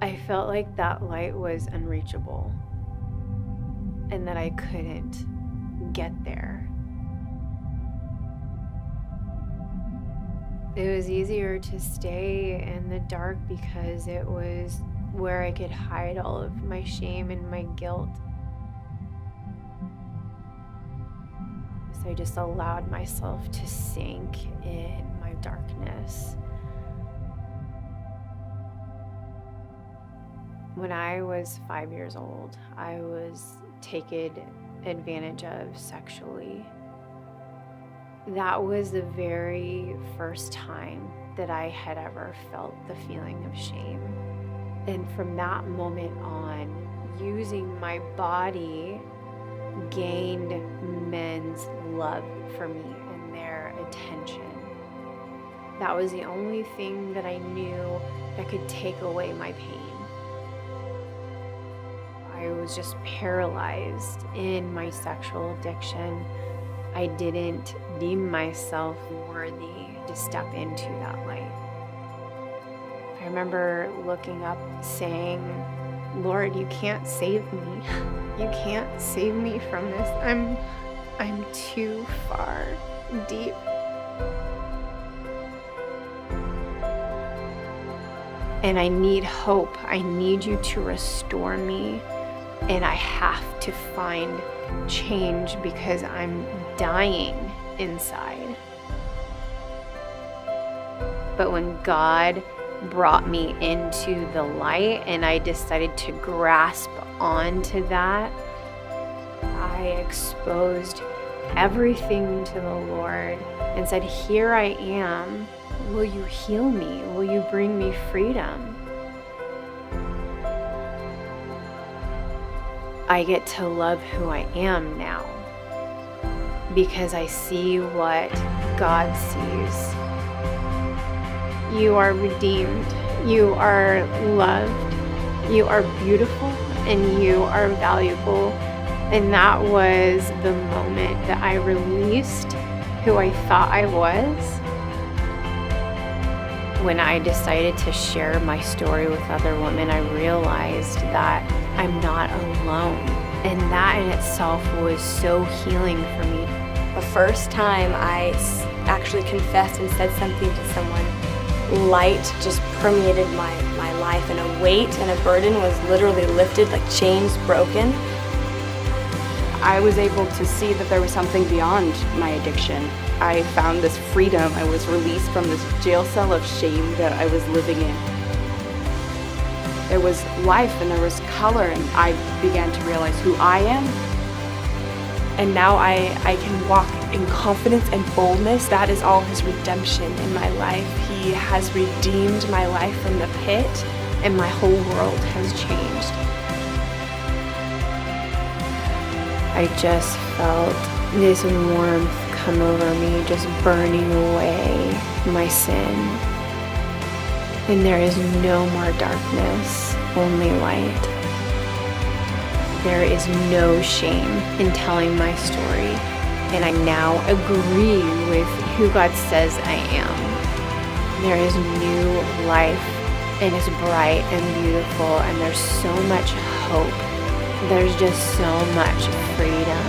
I felt like that light was unreachable and that I couldn't get there. It was easier to stay in the dark because it was where I could hide all of my shame and my guilt. So I just allowed myself to sink in my darkness. When I was 5 years old, I was taken advantage of sexually. That was the very first time that I had ever felt the feeling of shame. And from that moment on, using my body gained men's love for me and their attention. That was the only thing that I knew that could take away my pain. I was just paralyzed in my sexual addiction. I didn't deem myself worthy to step into that light. I remember looking up saying, Lord, you can't save me. You can't save me from this. I'm too far deep. And I need hope. I need you to restore me. And I have to find change because I'm dying inside. But when God brought me into the light and I decided to grasp onto that, I exposed everything to the Lord and said, here I am. Will you heal me? Will you bring me freedom? I get to love who I am now because I see what God sees. You are redeemed, you are loved, you are beautiful, and you are valuable. And that was the moment that I released who I thought I was. When I decided to share my story with other women, I realized that I'm not alone. And that in itself was so healing for me. The first time I actually confessed and said something to someone, light just permeated my life, and a weight and a burden was literally lifted, like chains broken. I was able to see that there was something beyond my addiction. I found this freedom. I was released from this jail cell of shame that I was living in. There was life and there was color, and I began to realize who I am. And now I can walk in confidence and boldness. That is all His redemption in my life. He has redeemed my life from the pit, and my whole world has changed. I just felt this warmth come over me, just burning away my sin. And there is no more darkness, only light. There is no shame in telling my story, and I now agree with who God says I am. There is new life, and it's bright and beautiful, and there's so much hope. There's just so much freedom.